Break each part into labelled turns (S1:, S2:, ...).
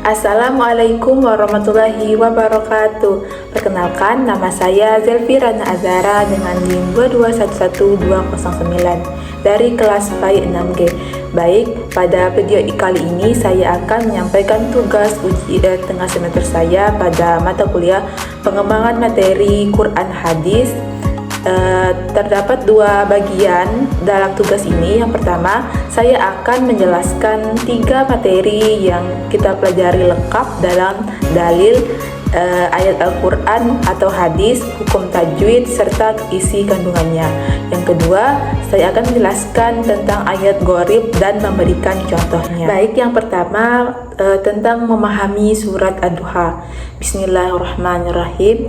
S1: Assalamualaikum warahmatullahi wabarakatuh. Perkenalkan, nama saya Zelfirana Azara dengan NIM 2211209 dari kelas PAI 6G. Baik, pada video kali ini saya akan menyampaikan tugas uji tengah semester saya pada mata kuliah pengembangan materi Quran Hadis. Terdapat dua bagian dalam tugas ini. Yang pertama, saya akan menjelaskan 3 materi yang kita pelajari lengkap dalam dalil, ayat Al-Quran atau hadis, hukum tajwid, serta isi kandungannya. Yang kedua, saya akan menjelaskan tentang ayat gharib dan memberikan contohnya. Baik, yang pertama tentang memahami surat Ad-Duha. Bismillahirrahmanirrahim.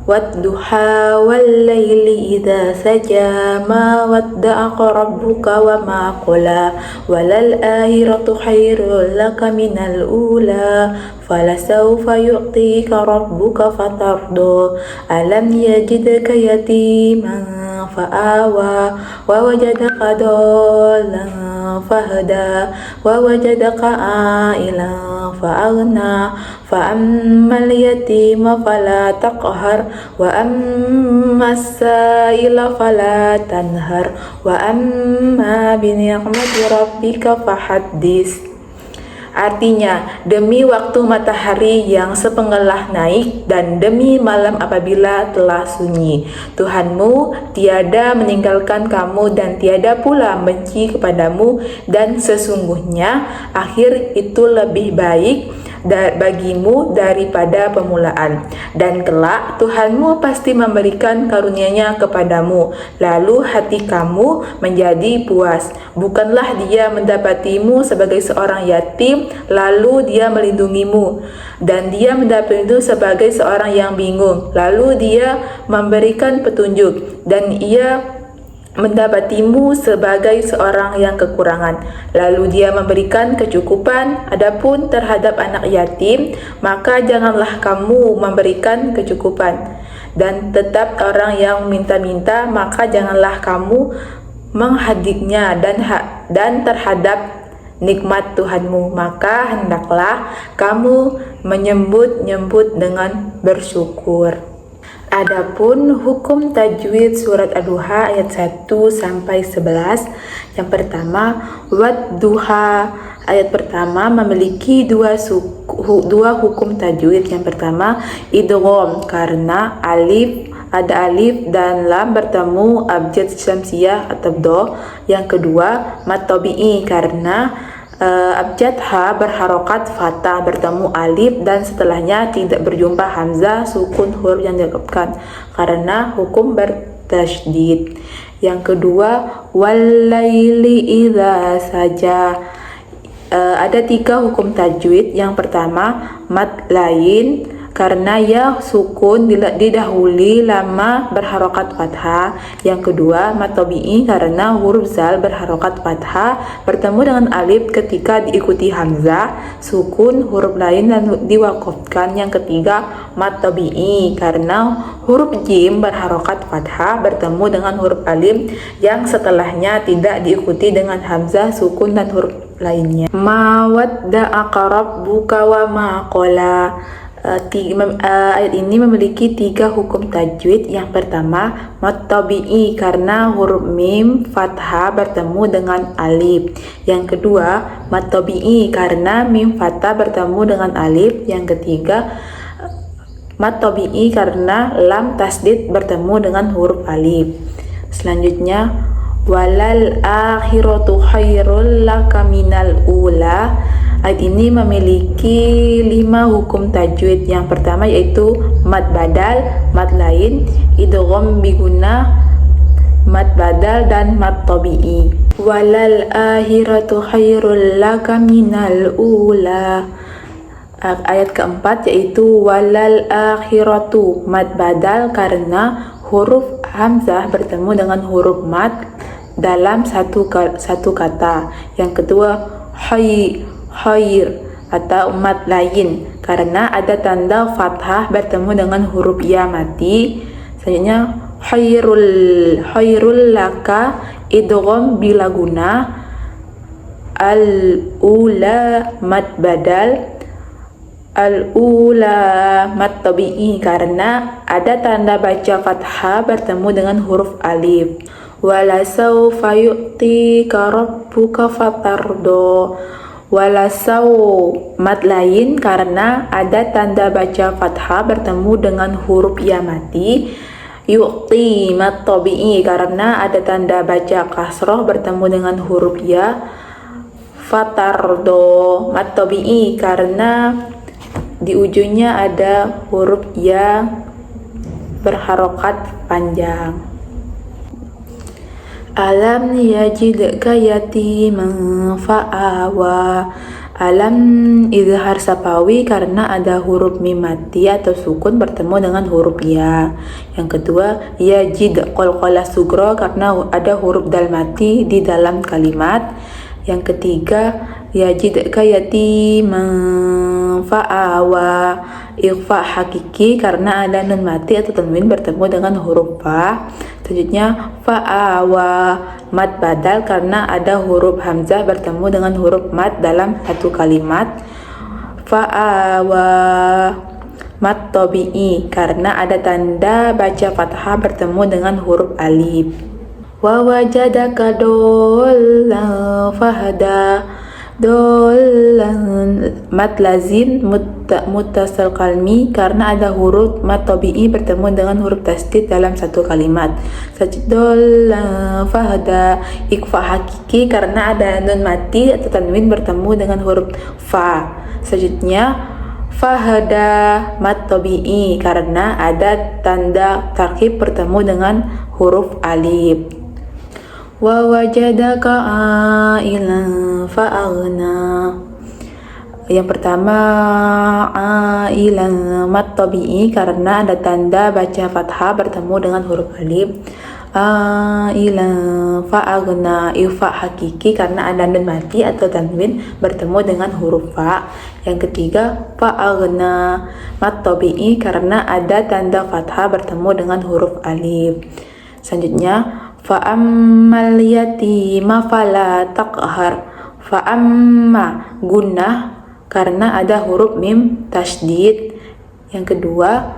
S1: Wadduha wallaili idza saja ma wadda'aka rabbuka wa ma qala walal akhiratu khairul laka minal ula falasawfa yu'tika rabbuka fatardo alam yajidka yatiman fa'awa wa wajadaka dhalan fahda wa wajadaka ailan fa'aghna fa'ammal yatima fala taqhar wa ammas sa'ila fala tanhar wa amma bi ni'mati rabbika fahaddis. Artinya, demi waktu matahari yang sepenggelah naik dan demi malam apabila telah sunyi, Tuhanmu tiada meninggalkan kamu dan tiada pula benci kepadamu, dan sesungguhnya akhir itu lebih baik bagimu daripada permulaan, dan kelak Tuhanmu pasti memberikan karunia-Nya kepadamu, lalu hati kamu menjadi puas. Bukanlah Dia mendapatimu sebagai seorang yatim, lalu Dia melindungimu, dan Dia mendapatimu sebagai seorang yang bingung, lalu Dia memberikan petunjuk, dan Ia mendapatimu sebagai seorang yang kekurangan, lalu Dia memberikan kecukupan. Adapun terhadap anak yatim, maka janganlah kamu memberikan kecukupan, dan tetap orang yang minta-minta, maka janganlah kamu menghadiknya, dan terhadap nikmat Tuhanmu, maka hendaklah kamu menyebut-nyebut dengan bersyukur. Adapun hukum tajwid surat Ad-Duha ayat 1 sampai 11. Yang pertama, Wadduha. Ayat pertama memiliki dua hukum tajwid. Yang pertama, idgham, karena ada alif dan lam bertemu abjad syamsiyah atau do. Yang kedua, mad tabi'i, karena abjad ha berharokat fathah bertemu alif dan setelahnya tidak berjumpa hamzah sukun huruf yang diucapkan karena hukum bertasydid. Yang kedua, wallaili idza saja. Ada 3 hukum tajwid. Yang pertama, mad lain, karena ya sukun didahului lama berharokat fathah. Yang kedua, mad tabi'i, karena huruf zal berharokat fathah bertemu dengan alif ketika diikuti hamzah sukun huruf lain dan diwakafkan. Yang ketiga, mad tabi'i, karena huruf jim berharokat fathah bertemu dengan huruf alif yang setelahnya tidak diikuti dengan hamzah sukun dan huruf lainnya. Ma wadda'aka rabbuka wa ma qala. Ayat ini memiliki 3 hukum tajwid. Yang pertama, mad tabi'i, karena huruf mim fathah bertemu dengan alif. Yang kedua, mad tabi'i, karena mim fathah bertemu dengan alif. Yang ketiga, mad tabi'i, karena lam tasdid bertemu dengan huruf alif. Selanjutnya, walal akhiratu khairul laka minal ula. Ayat ini memiliki 5 hukum tajwid. Yang pertama yaitu mad badal, mad lain, idgham biguna, mad badal, dan mad tabi'i. Walal akhiratu khairul laka minal ula. Ayat keempat yaitu walal akhiratu, mad badal, karena huruf hamzah bertemu dengan huruf mad dalam satu kata. Yang kedua, khair atau mad lain, karena ada tanda fathah bertemu dengan huruf ya mati. Selanjutnya, khairul laka, idgham bilaguna, al ula mad badal, Al-ula mat tabi'i karena ada tanda baca fathah bertemu dengan huruf alif. Wala sawfa yu'tika rabbuka fatardo. Wala saw mat lain karena ada tanda baca fathah bertemu dengan huruf ya mati. Yu'ti mat tabi'i karena ada tanda baca kasroh bertemu dengan huruf ya. Fatardo mat tabi'i karena di ujungnya ada huruf ya berharokat panjang. Alam yajidka yatiman fa'awa. Alam izhar sapawi karena ada huruf mim mati atau sukun bertemu dengan huruf ya. Yang kedua, yajid qalqalah sugro karena ada huruf dal mati di dalam kalimat. Yang ketiga, yajidka yatiman fa'awa. Ikhfa hakiki karena ada nun mati atau tanwin bertemu dengan huruf fa. Selanjutnya fa'awa mad badal karena ada huruf hamzah bertemu dengan huruf mad dalam satu kalimat. Fa'awa mad tabi'i karena ada tanda baca fathah bertemu dengan huruf alif. Wa wajadaka dollan fahada. Dollan mat lazim muttasal kalmi karena ada huruf mat tabi'i bertemu dengan huruf tasdid dalam satu kalimat. Dollan fahada. Ikhfa hakiki karena ada nun mati atau tanwin bertemu dengan huruf fa. Selanjutnya fahada mat tabi'i karena ada tanda tarkib bertemu dengan huruf alif. Wa wajadaka ailan fa'aghna. Yang pertama ailan mat tabi'i karena ada tanda baca fathah bertemu dengan huruf alif. Ailan fa'aghna. Ikhfa hakiki karena ada nun mati atau tanwin bertemu dengan huruf fa. Yang ketiga fa'aghna mat tabi'i karena ada tanda fathah bertemu dengan huruf alif. Selanjutnya fa'ammal yatima fala taqhar. Fa'amma gunnah karena ada huruf mim tasydid. Yang kedua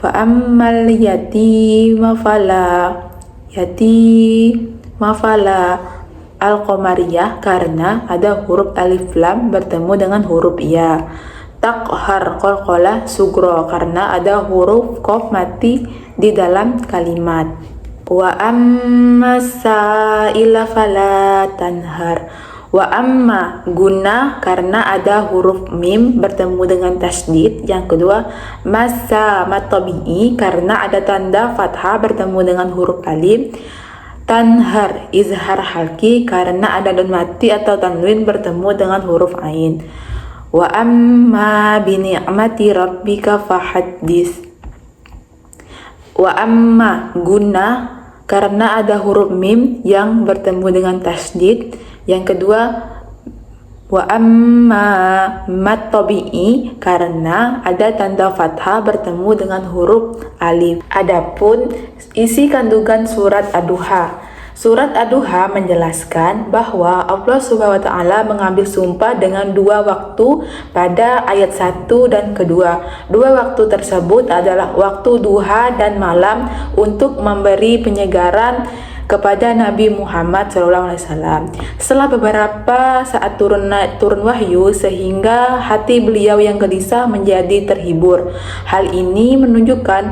S1: fa'ammal yatima fala al-qamariyah karena ada huruf alif lam bertemu dengan huruf ya. Taqhar qalqalah sugro karena ada huruf qaf mati di dalam kalimat. Wa amma sa'ila fala tanhar. Wa amma gunnah karena ada huruf mim bertemu dengan tasydid. Yang kedua masa mat tabi'i karena ada tanda fathah bertemu dengan huruf alif. Tanhar izhar halki karena ada nun mati atau tanwin bertemu dengan huruf ain. Wa amma bi ni'mati rabbika fahaddis. Wa amma gunnah karena ada huruf mim yang bertemu dengan tasydid. Yang kedua wa amma mat tabi'i karena ada tanda fathah bertemu dengan huruf alif. Adapun isi kandungan surat Ad-Duha. Surat Ad-Duha menjelaskan bahwa Allah Subhanahu wa taala mengambil sumpah dengan dua waktu pada ayat 1 dan kedua. Dua waktu tersebut adalah waktu duha dan malam untuk memberi penyegaran kepada Nabi Muhammad SAW. Setelah beberapa saat turun wahyu sehingga hati beliau yang gelisah menjadi terhibur. Hal ini menunjukkan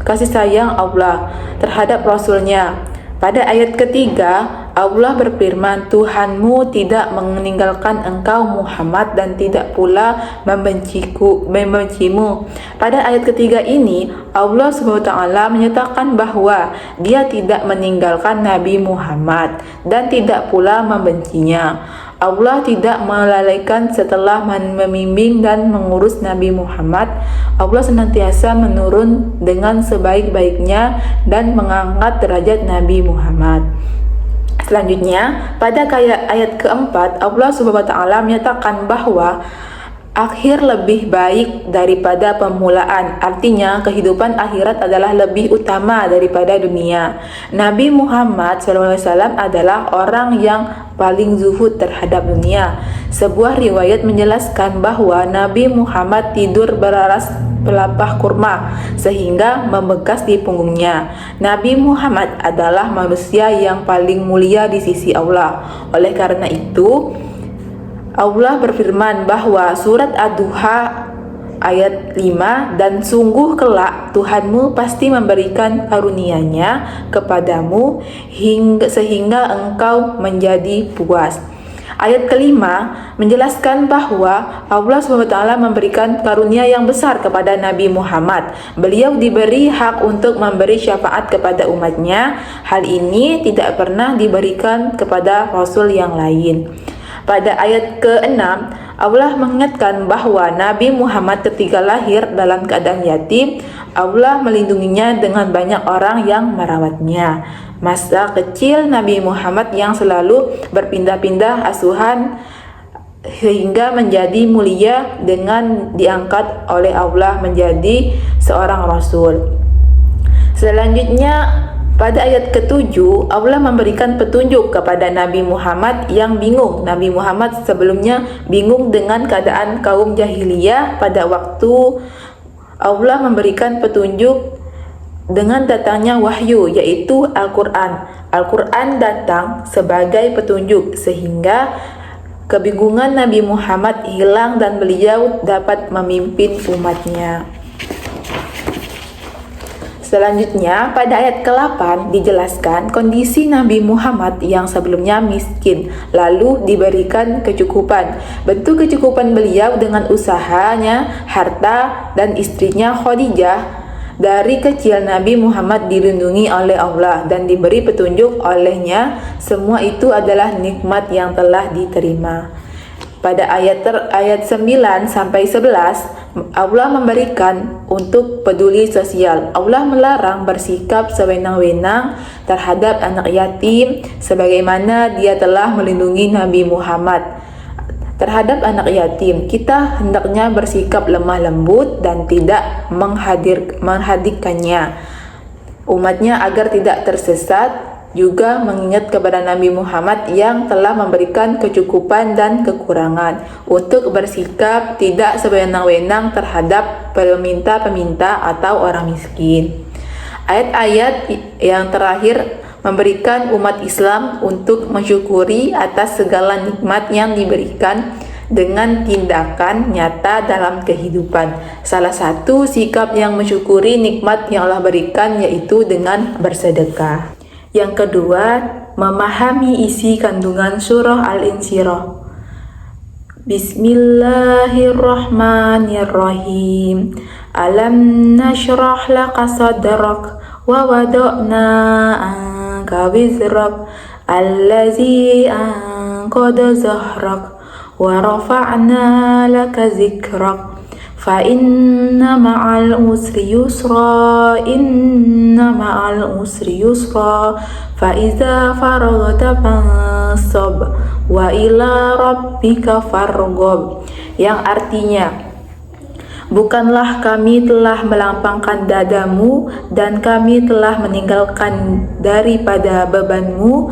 S1: kasih sayang Allah terhadap Rasulnya. Pada ayat ketiga, Allah berfirman, Tuhanmu tidak meninggalkan engkau Muhammad dan tidak pula membencimu. Pada ayat ketiga ini, Allah SWT menyatakan bahwa Dia tidak meninggalkan Nabi Muhammad dan tidak pula membencinya. Allah tidak melalaikan setelah membimbing dan mengurus Nabi Muhammad. Allah senantiasa menurun dengan sebaik-baiknya dan mengangkat derajat Nabi Muhammad. Selanjutnya, pada ayat keempat, Allah Subhanahu wa taala menyatakan bahwa akhir lebih baik daripada permulaan. Artinya, kehidupan akhirat adalah lebih utama daripada dunia. Nabi Muhammad SAW adalah orang yang paling zuhud terhadap dunia. Sebuah riwayat menjelaskan bahwa Nabi Muhammad tidur beraras pelepah kurma sehingga membekas di punggungnya. Nabi Muhammad adalah manusia yang paling mulia di sisi Allah. Oleh karena itu, Allah berfirman bahwa surat Ad-Duha ayat 5, dan sungguh kelak Tuhanmu pasti memberikan karunia-Nya kepadamu sehingga engkau menjadi puas. Ayat kelima menjelaskan bahwa Allah SWT memberikan karunia yang besar kepada Nabi Muhammad. Beliau diberi hak untuk memberi syafaat kepada umatnya. Hal ini tidak pernah diberikan kepada Rasul yang lain. Pada ayat ke-6, Allah mengingatkan bahwa Nabi Muhammad ketika lahir dalam keadaan yatim, Allah melindunginya dengan banyak orang yang merawatnya. Masa kecil Nabi Muhammad yang selalu berpindah-pindah asuhan hingga menjadi mulia dengan diangkat oleh Allah menjadi seorang Rasul. Selanjutnya, pada ayat ke-7, Allah memberikan petunjuk kepada Nabi Muhammad yang bingung. Nabi Muhammad sebelumnya bingung dengan keadaan kaum jahiliyah. Pada waktu Allah memberikan petunjuk dengan datangnya wahyu, yaitu Al-Quran. Al-Quran datang sebagai petunjuk sehingga kebingungan Nabi Muhammad hilang dan beliau dapat memimpin umatnya. Selanjutnya, pada ayat ke-8 dijelaskan kondisi Nabi Muhammad yang sebelumnya miskin, lalu diberikan kecukupan. Bentuk kecukupan beliau dengan usahanya, harta, dan istrinya Khadijah. Dari kecil Nabi Muhammad dilindungi oleh Allah dan diberi petunjuk olehnya. Semua itu adalah nikmat yang telah diterima. Pada ayat 9 sampai 11, Allah memberikan untuk peduli sosial. Allah melarang bersikap sewenang-wenang terhadap anak yatim sebagaimana Dia telah melindungi Nabi Muhammad. Terhadap anak yatim, kita hendaknya bersikap lemah lembut dan tidak menghadikannya umatnya agar tidak tersesat. Juga mengingat kepada Nabi Muhammad yang telah memberikan kecukupan dan kekurangan untuk bersikap tidak sewenang-wenang terhadap peminta-peminta atau orang miskin. Ayat-ayat yang terakhir memberikan umat Islam untuk mensyukuri atas segala nikmat yang diberikan dengan tindakan nyata dalam kehidupan. Salah satu sikap yang mensyukuri nikmat yang Allah berikan yaitu dengan bersedekah. Yang kedua, memahami isi kandungan surah Al-Insyirah. Bismillahirrahmanirrahim. Alam nashrah laka sadrak wa wada'na anka wizrak allazi anqadha zahrak wa rafa'na laka zikrak. Fa inna ma'al usri yusra, inna ma'al usri yusra, fa iza faraghta fansab wa ila rabbika farghab. Yang artinya, bukanlah kami telah melapangkan dadamu dan kami telah meninggalkan daripada bebanmu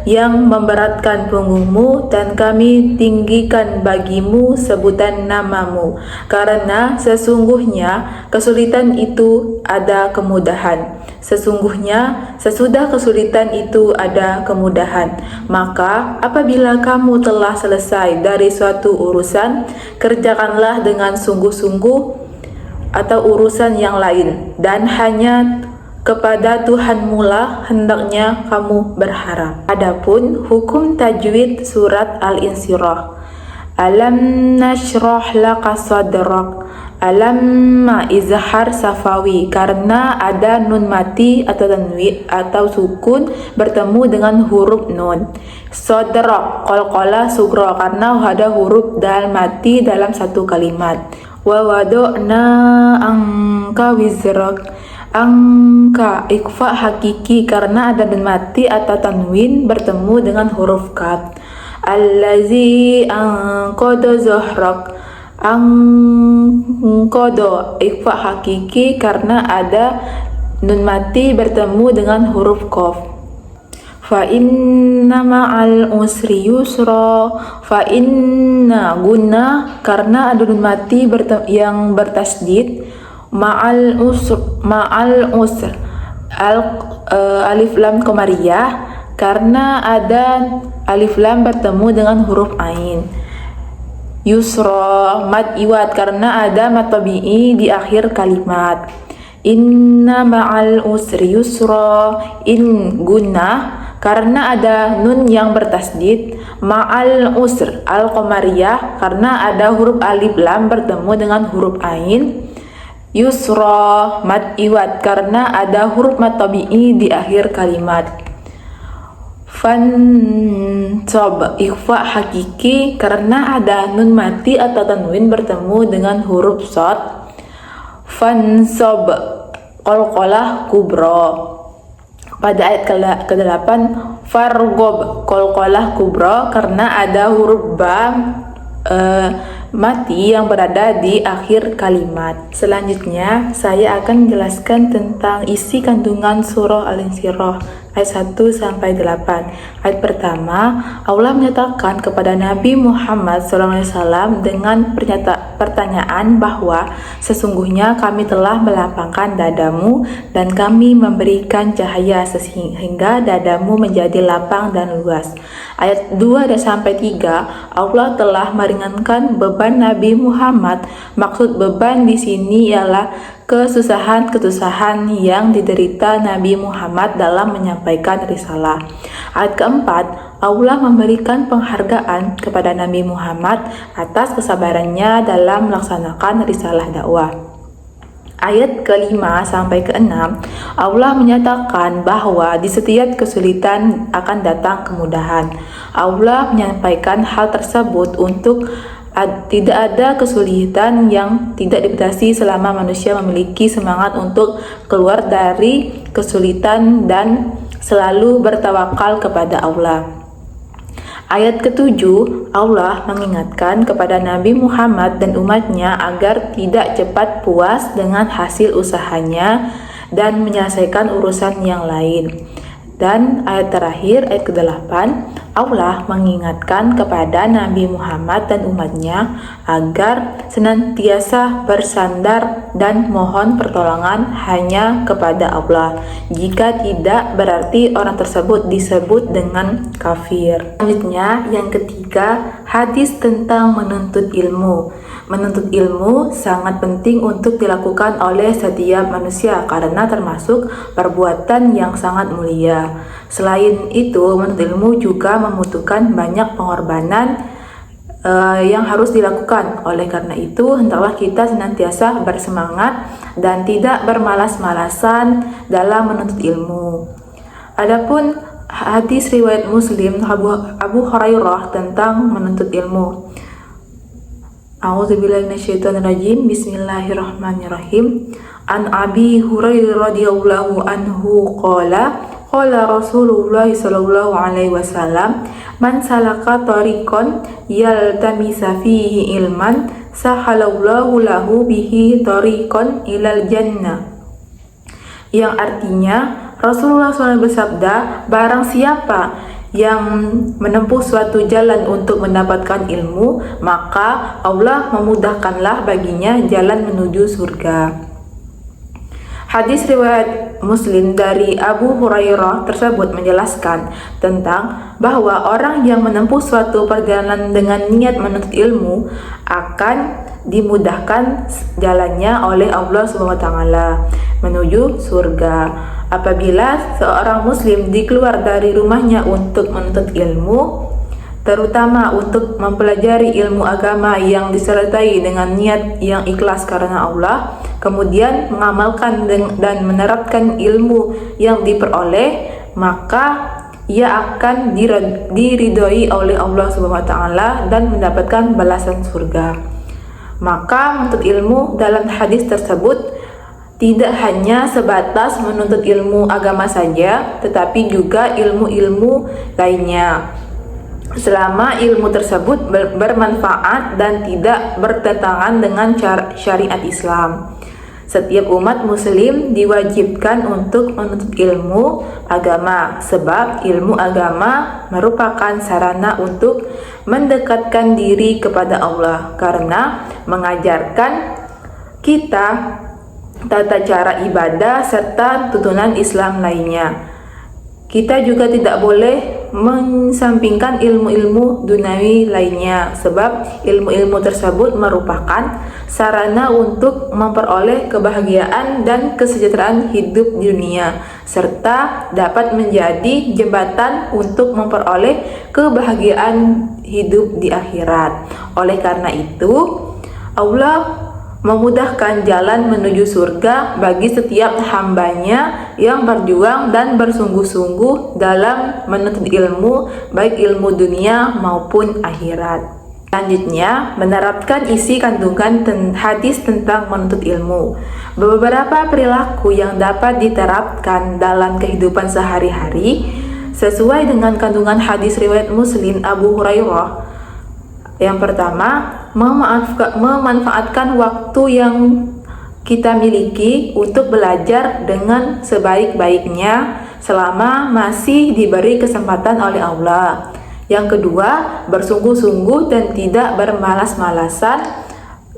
S1: yang memberatkan punggungmu, dan kami tinggikan bagimu sebutan namamu, karena sesungguhnya kesulitan itu ada kemudahan. Sesungguhnya sesudah kesulitan itu ada kemudahan. Maka apabila kamu telah selesai dari suatu urusan, kerjakanlah dengan sungguh-sungguh atau urusan yang lain, dan hanya kepada Tuhanmu lah hendaknya kamu berharap. Adapun hukum tajwid surat Al-Insyirah. Alam nashrah laka sadrak. Alam ma izhar safawi, karena ada nun mati atau tanwin atau sukun bertemu dengan huruf nun. Sadrak qalqalah sugra, karena ada huruf dal mati dalam satu kalimat. Wa wada'na anka wizrak. Angka ikfa hakiki, karena ada nun mati atau tanwin bertemu dengan huruf kaf. Allazi anqadha zahrak. Angkodo ikhfa hakiki karena ada nun mati bertemu dengan huruf qaf. Fa inna ma'al usri yusra. Fa inna guna karena ada nun mati yang bertasdid. Ma'al usr alif lam qamariyah karena ada alif lam bertemu dengan huruf ain. Yusra mad iwad karena ada mad tabi'i di akhir kalimat. Inna ma'al usri yusra. In guna karena ada nun yang bertasdid. Ma'al usr al-qamariyah karena ada huruf alif lam bertemu dengan huruf ain. Yusra mad iwad karena ada huruf mad tabi'i di akhir kalimat. Fansob ikhfa hakiki karena ada nun mati atau tanwin bertemu dengan huruf shad. Fansob qalqalah kubro. Pada ayat ke-8 fargob qalqalah kubro karena ada huruf ba mati yang berada di akhir kalimat. Selanjutnya saya akan menjelaskan tentang isi kandungan surah Al-Insyirah ayat 1 sampai 8. Ayat pertama, Allah menyatakan kepada Nabi Muhammad SAW dengan pertanyaan bahwa sesungguhnya kami telah melapangkan dadamu dan kami memberikan cahaya sehingga dadamu menjadi lapang dan luas. Ayat 2 dan sampai 3, Allah telah meringankan beban Nabi Muhammad. Maksud beban di sini ialah kesusahan-kesusahan yang diderita Nabi Muhammad dalam menyampaikan risalah. Ayat keempat, Allah memberikan penghargaan kepada Nabi Muhammad atas kesabarannya dalam melaksanakan risalah dakwah. Ayat ke-5 sampai ke-6, Allah menyatakan bahwa di setiap kesulitan akan datang kemudahan. Allah menyampaikan hal tersebut untuk tidak ada kesulitan yang tidak dibatasi selama manusia memiliki semangat untuk keluar dari kesulitan dan selalu bertawakal kepada Allah. Ayat ke-7, Allah mengingatkan kepada Nabi Muhammad dan umatnya agar tidak cepat puas dengan hasil usahanya dan menyelesaikan urusan yang lain. Dan ayat terakhir, ayat ke-8, Allah mengingatkan kepada Nabi Muhammad dan umatnya agar senantiasa bersandar dan mohon pertolongan hanya kepada Allah. Jika tidak, berarti orang tersebut disebut dengan kafir. Selanjutnya, yang ketiga, hadis tentang menuntut ilmu. Menuntut ilmu sangat penting untuk dilakukan oleh setiap manusia karena termasuk perbuatan yang sangat mulia. Selain itu, menuntut ilmu juga membutuhkan banyak pengorbanan yang harus dilakukan. Oleh karena itu, hendaklah kita senantiasa bersemangat dan tidak bermalas-malasan dalam menuntut ilmu. Adapun hadis riwayat Muslim Abu Hurairah tentang menuntut ilmu. A'udzubillahi minasyaitonirrajim. Bismillahirrahmanirrahim. An Abi Hurairah radhiyallahu anhu qala Rasulullah sallallahu alaihi wasallam, man salaka tariqan yaltamisa fihi ilman sahalallahu lahu bihi tariqan ilal jannah. Yang artinya Rasulullah SAW bersabda, barang siapa yang menempuh suatu jalan untuk mendapatkan ilmu, maka Allah memudahkanlah baginya jalan menuju surga. Hadis riwayat Muslim dari Abu Hurairah tersebut menjelaskan tentang bahwa orang yang menempuh suatu perjalanan dengan niat menuntut ilmu akan dimudahkan jalannya oleh Allah SWT menuju surga. Apabila seorang muslim dikeluar dari rumahnya untuk menuntut ilmu, terutama untuk mempelajari ilmu agama yang disertai dengan niat yang ikhlas karena Allah, kemudian mengamalkan dan menerapkan ilmu yang diperoleh, maka ia akan diridhoi oleh Allah SWT dan mendapatkan balasan surga. Maka menuntut ilmu dalam hadis tersebut tidak hanya sebatas menuntut ilmu agama saja, tetapi juga ilmu-ilmu lainnya. selama ilmu tersebut bermanfaat dan tidak bertentangan dengan syariat Islam. Setiap umat muslim diwajibkan untuk menuntut ilmu agama, sebab ilmu agama merupakan sarana untuk mendekatkan diri kepada Allah, karena mengajarkan kita tata cara ibadah serta tuntunan Islam lainnya. Kita juga tidak boleh mensampingkan ilmu-ilmu duniawi lainnya, sebab ilmu-ilmu tersebut merupakan sarana untuk memperoleh kebahagiaan dan kesejahteraan hidup di dunia, serta dapat menjadi jembatan untuk memperoleh kebahagiaan hidup di akhirat. Oleh karena itu, Allah memudahkan jalan menuju surga bagi setiap hambanya yang berjuang dan bersungguh-sungguh dalam menuntut ilmu, baik ilmu dunia maupun akhirat. Selanjutnya, menerapkan isi kandungan hadis tentang menuntut ilmu. Beberapa perilaku yang dapat diterapkan dalam kehidupan sehari-hari sesuai dengan kandungan hadis riwayat Muslim Abu Hurairah. Yang pertama, memanfaatkan waktu yang kita miliki untuk belajar dengan sebaik-baiknya selama masih diberi kesempatan oleh Allah. Yang kedua, bersungguh-sungguh dan tidak bermalas-malasan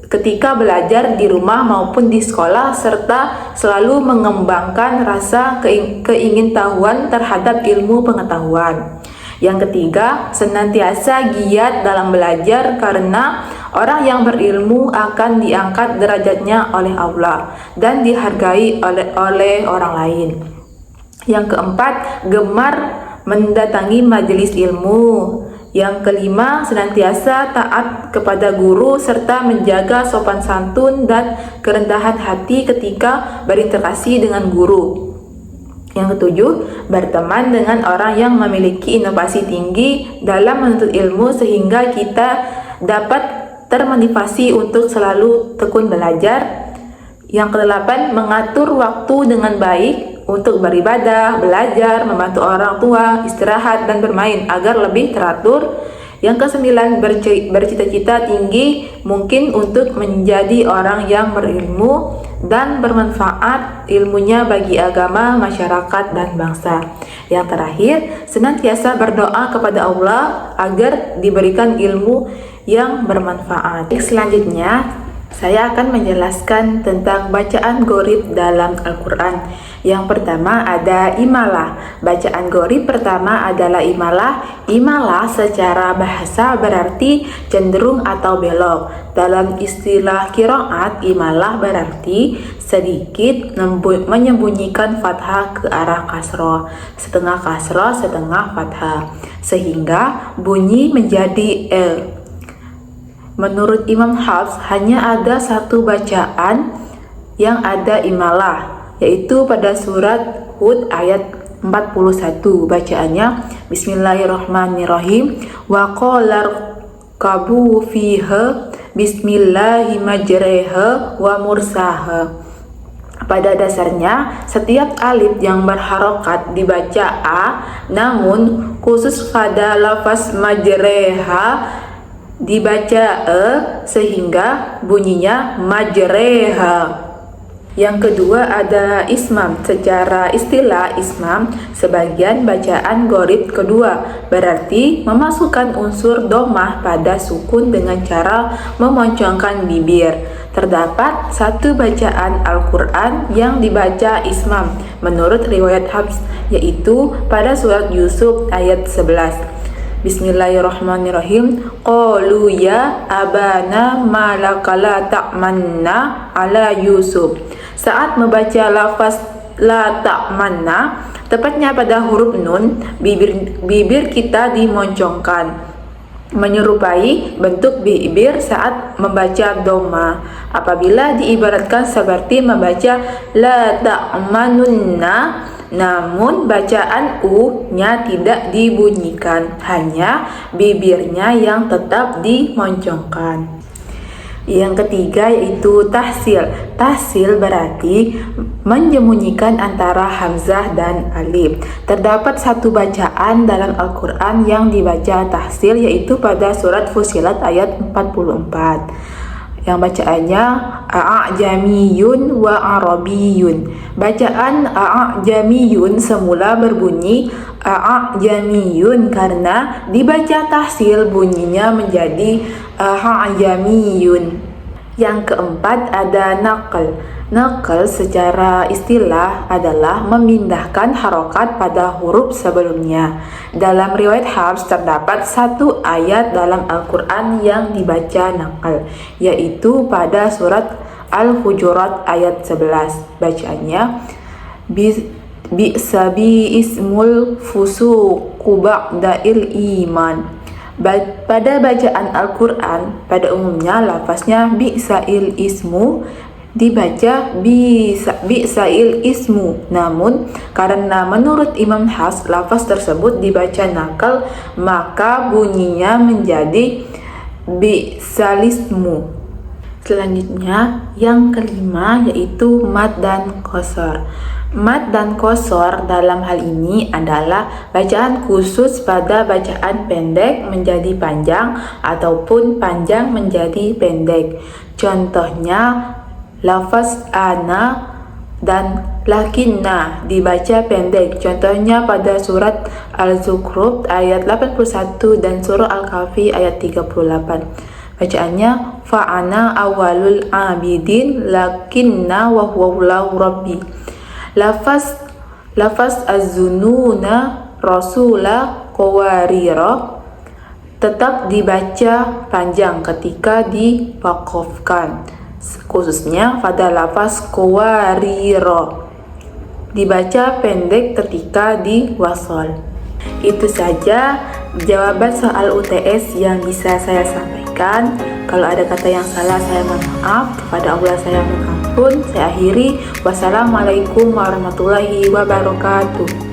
S1: ketika belajar di rumah maupun di sekolah, serta selalu mengembangkan rasa keingintahuan terhadap ilmu pengetahuan. Yang ketiga, senantiasa giat dalam belajar karena orang yang berilmu akan diangkat derajatnya oleh Allah dan dihargai oleh orang lain. Yang keempat, gemar mendatangi majelis ilmu. Yang kelima, senantiasa taat kepada guru serta menjaga sopan santun dan kerendahan hati ketika berinteraksi dengan guru. Yang ketujuh, berteman dengan orang yang memiliki inovasi tinggi dalam menuntut ilmu sehingga kita dapat termotivasi untuk selalu tekun belajar. Yang kedelapan, mengatur waktu dengan baik untuk beribadah, belajar, membantu orang tua, istirahat, dan bermain agar lebih teratur. Yang kesembilan, bercita-cita tinggi mungkin untuk menjadi orang yang berilmu dan bermanfaat ilmunya bagi agama, masyarakat, dan bangsa. Yang terakhir, senantiasa berdoa kepada Allah agar diberikan ilmu yang bermanfaat. Selanjutnya, saya akan menjelaskan tentang bacaan gharib dalam Al-Quran. Yang pertama ada imalah. Bacaan gharib pertama adalah imalah. Imalah secara bahasa berarti cenderung atau belok. Dalam istilah qiraat, imalah berarti sedikit menyembunyikan fathah ke arah kasroh, setengah kasroh, setengah fathah, sehingga bunyi menjadi L. Menurut Imam Hafs, hanya ada satu bacaan yang ada imalah, yaitu pada surat Hud ayat 41. Bacaannya Bismillahirrahmanirrahim. Wa qala kabu fiha bismillahi majreha wa mursaha. Pada dasarnya, setiap alif yang berharokat dibaca A, namun khusus pada lafaz majreha dibaca E sehingga bunyinya majreha. Yang kedua ada ismam. Secara istilah ismam sebagian bacaan gharib kedua berarti memasukkan unsur domah pada sukun dengan cara memoncongkan bibir. Terdapat satu bacaan Al-Quran yang dibaca ismam menurut riwayat Hafs, yaitu pada surat Yusuf ayat 11. Bismillahirrahmanirrahim. Qalu ya abana malaka la ta'manna ala Yusuf. Saat membaca lafaz la ta'manna, tepatnya pada huruf nun, bibir kita dimoncongkan, menyerupai bentuk bibir saat membaca dhamma. Apabila diibaratkan seperti membaca la ta'manunna, namun bacaan U-nya tidak dibunyikan, hanya bibirnya yang tetap dimoncongkan. Yang ketiga yaitu tahsil. Tahsil berarti menyembunyikan antara hamzah dan alif. Terdapat satu bacaan dalam Al-Quran yang dibaca tahsil, yaitu pada surat Fussilat ayat 44. Yang bacaannya a'jamiyun wa arabiyun. Bacaan a'jamiyun semula berbunyi a'jamiyun karena dibaca tahsil bunyinya menjadi a'jamiyun. Yang keempat ada naql. Naql secara istilah adalah memindahkan harokat pada huruf sebelumnya. Dalam riwayat Hafs terdapat satu ayat dalam Al-Quran yang dibaca naql, yaitu pada surat Al-Hujurat ayat 11. Bacaannya bi'sa ismul fusuqu ba'da'il iman. Pada bacaan Al-Quran pada umumnya lafaznya bi'sa'il ismu dibaca bi'sa'il ismu. Namun karena menurut Imam Hafs lafaz tersebut dibaca nakal, maka bunyinya menjadi bi'salismu. Selanjutnya yang kelima yaitu mad dan qasar. Mad dan qasar dalam hal ini adalah bacaan khusus pada bacaan pendek menjadi panjang ataupun panjang menjadi pendek. Contohnya lafaz ana dan lakinna dibaca pendek. Contohnya pada surat Al-Zukhruf ayat 81 dan surah Al-Kahfi ayat 38. Bacaannya fa'ana awalul abidin lakinna wa huwa rabbi. Lafaz az-zununa rasula qawarira tetap dibaca panjang ketika diwaqafkan, khususnya pada lafaz qawarira dibaca pendek ketika diwasal. Itu saja jawaban soal UTS yang bisa saya sampaikan. Kalau ada kata yang salah saya mohon maaf, kepada Allah saya mohon ampun. Saya akhiri. Wassalamualaikum warahmatullahi wabarakatuh.